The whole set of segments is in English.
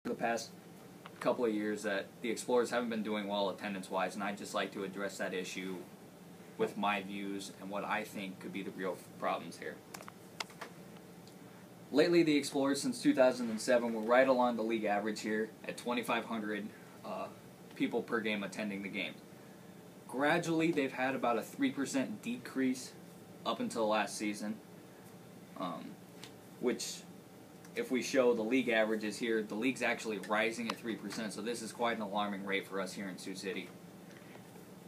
For the past couple of years that the Explorers haven't been doing well attendance-wise, and I'd just like to address that issue with my views and what I think could be the real problems here. Lately, the Explorers, since 2007, were right along the league average here at 2,500 people per game attending the game. Gradually, they've had about a 3% decrease up until last season, which, if we show the league averages here, the league's actually rising at 3%, so this is quite an alarming rate for us here in Sioux City.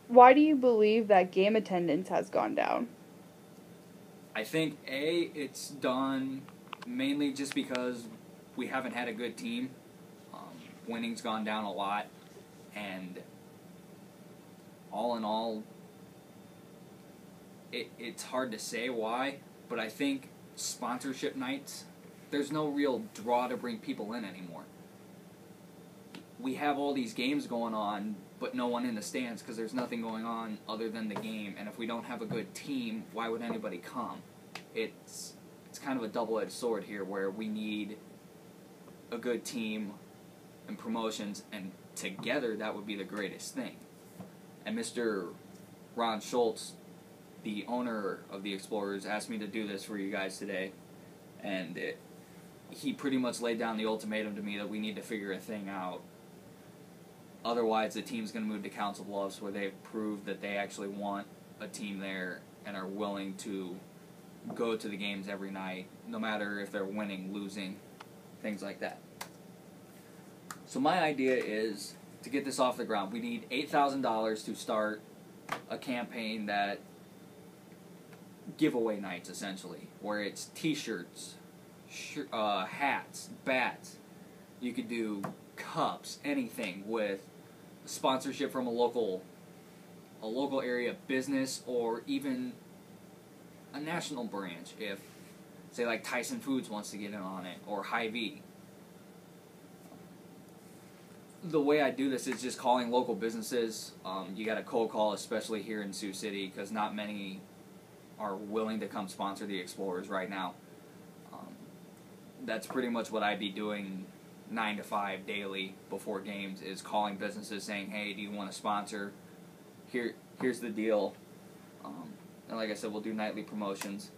Why do you believe that game attendance has gone down? I think, A, it's done mainly just because we haven't had a good team. Winning's gone down a lot, and all in all, it's hard to say why, but I think sponsorship nights, there's no real draw to bring people in anymore. We have all these games going on, but no one in the stands because there's nothing going on other than the game. And if we don't have a good team, why would anybody come? It's kind of a double-edged sword here where we need a good team and promotions, and together that would be the greatest thing. And Mr. Ron Schultz, the owner of the Explorers, asked me to do this for you guys today, and he pretty much laid down the ultimatum to me that we need to figure a thing out. Otherwise, the team's going to move to Council Bluffs, where they've proved that they actually want a team there and are willing to go to the games every night, no matter if they're winning, losing, things like that. So my idea is to get this off the ground. We need $8,000 to start a campaign that giveaway nights, essentially, where it's T-shirts, hats, bats. You could do cups, anything with sponsorship from a local area business, or even a national branch if, say, like Tyson Foods wants to get in on it, or Hy-Vee. The way I do this is just calling local businesses. You got to cold call, especially here in Sioux City, because not many are willing to come sponsor the Explorers right now. That's pretty much what I'd be doing 9 to 5 daily before games, is calling businesses saying, hey, do you want to sponsor? Here's the deal. And like I said, we'll do nightly promotions.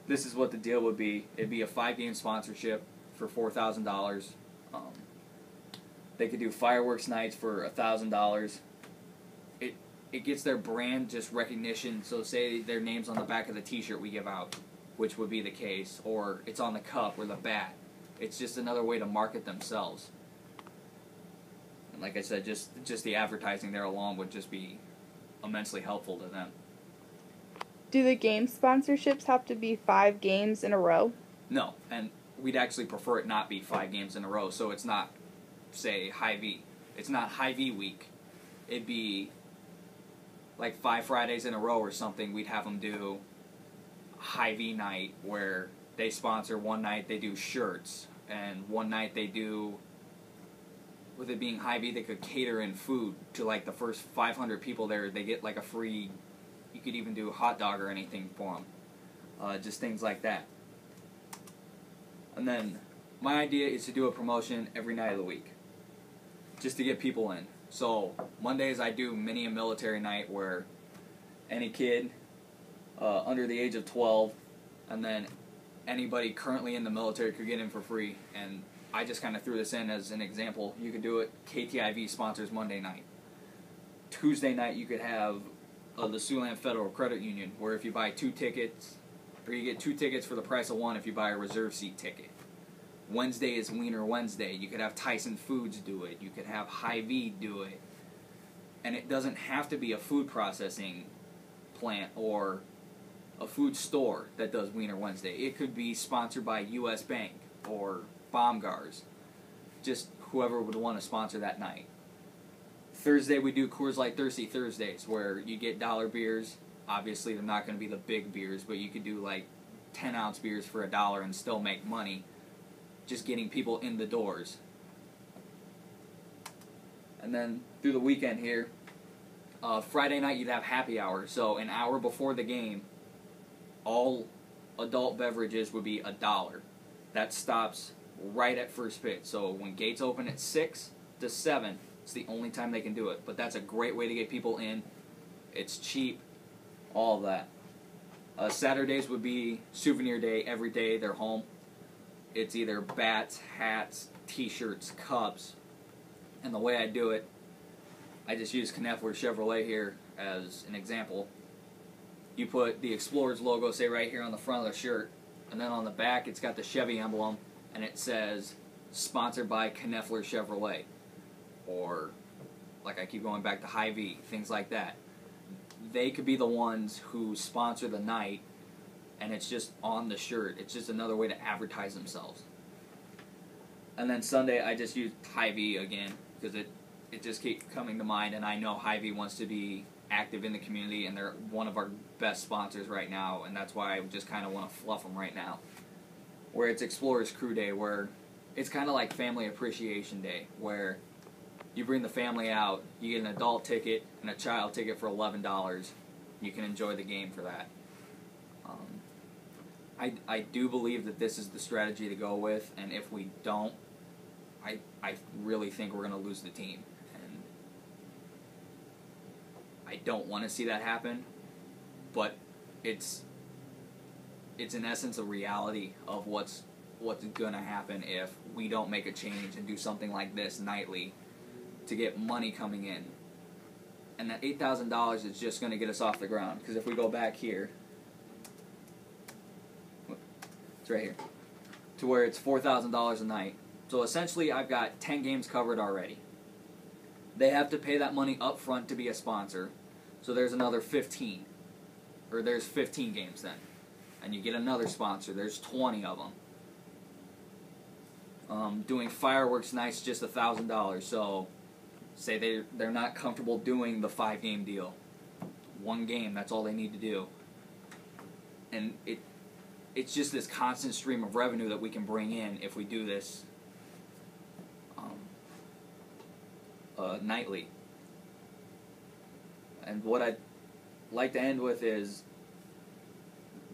This is what the deal would be. It'd be a 5-game sponsorship for $4,000. They could do fireworks nights for $1,000. It gets their brand just recognition. So say their name's on the back of the T-shirt we give out, which would be the case, or it's on the cup or the bat. It's just another way to market themselves. And like I said, just the advertising there alone would just be immensely helpful to them. Do the game sponsorships have to be 5 games in a row? No, and we'd actually prefer it not be 5 games in a row, so it's not, say, Hy-Vee. It's not Hy-Vee week. It'd be like 5 Fridays in a row or something. We'd have them do Hy-Vee night, where they sponsor one night, they do shirts, and one night they do, with it being Hy-Vee, they could cater in food to like the first 500 people there. They get like a free, you could even do a hot dog or anything for them. Just things like that. And then my idea is to do a promotion every night of the week, just to get people in. So Mondays I do mini and military night, where any kid under the age of 12, and then anybody currently in the military could get in for free. And I just kind of threw this in as an example. You could do it, KTIV sponsors Monday night. Tuesday night you could have the Siouxland Federal Credit Union, where if you buy 2 tickets, or you get 2 tickets for the price of 1 if you buy a reserve seat ticket. Wednesday is Wiener Wednesday. You could have Tyson Foods do it. You could have Hy-Vee do it. And it doesn't have to be a food processing plant or a food store that does Wiener Wednesday. It could be sponsored by U.S. Bank or Baumgars. Just whoever would want to sponsor that night. Thursday we do Coors Light Thirsty Thursdays, where you get dollar beers. Obviously they're not going to be the big beers, but you could do like 10-ounce beers for $1 and still make money, just getting people in the doors. And then through the weekend here, Friday night you'd have happy hour. So an hour before the game, all adult beverages would be $1. That stops right at first pitch. So when gates open at 6 to 7, it's the only time they can do it. But that's a great way to get people in. It's cheap, all of that. Saturdays would be souvenir day. Every day they're home. It's either bats, hats, t-shirts, cups. And the way I do it, I just use Knepfler Chevrolet here as an example. You put the Explorers logo, say right here on the front of the shirt, and then on the back it's got the Chevy emblem, and it says, sponsored by Knepfler Chevrolet. Or, like I keep going back to Hy-Vee, things like that. They could be the ones who sponsor the night, and it's just on the shirt. It's just another way to advertise themselves. And then Sunday, I just use Hy-Vee again, because it just keeps coming to mind, and I know Hy-Vee wants to be active in the community, and they're one of our best sponsors right now, and that's why I just kind of want to fluff them right now. Where it's Explorers Crew Day, where it's kind of like Family Appreciation Day, where you bring the family out, you get an adult ticket and a child ticket for $11. You can enjoy the game for that. I do believe that this is the strategy to go with, and if we don't, I really think we're going to lose the team. And I don't want to see that happen, but it's in essence a reality of what's going to happen if we don't make a change and do something like this nightly to get money coming in. And that $8,000 is just going to get us off the ground, because if we go back here, it's right here, to where it's $4,000 a night. So essentially I've got 10 games covered already. They have to pay that money up front to be a sponsor, so there's another 15. Or there's 15 games then. And you get another sponsor, there's 20 of them. Doing fireworks nights, just $1,000, so say they're not comfortable doing the 5-game deal. 1 game, that's all they need to do. And it's just this constant stream of revenue that we can bring in if we do this nightly. And what I'd like to end with is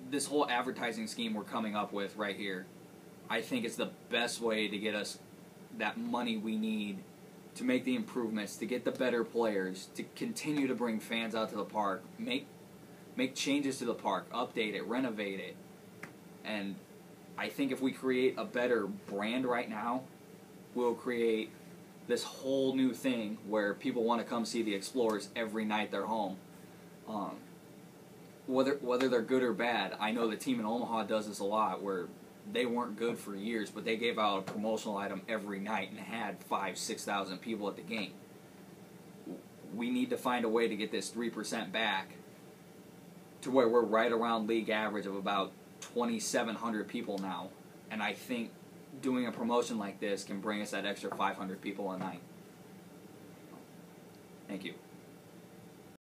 this whole advertising scheme we're coming up with right here. I think it's the best way to get us that money we need to make the improvements, to get the better players, to continue to bring fans out to the park, make changes to the park, update it, renovate it. And I think if we create a better brand right now, we'll create this whole new thing where people want to come see the Explorers every night they're home. Whether they're good or bad, I know the team in Omaha does this a lot, where they weren't good for years, but they gave out a promotional item every night and had 5,000-6,000 people at the game. We need to find a way to get this 3% back to where we're right around league average of about 2,700 people now, and I think doing a promotion like this can bring us that extra 500 people a night. Thank you.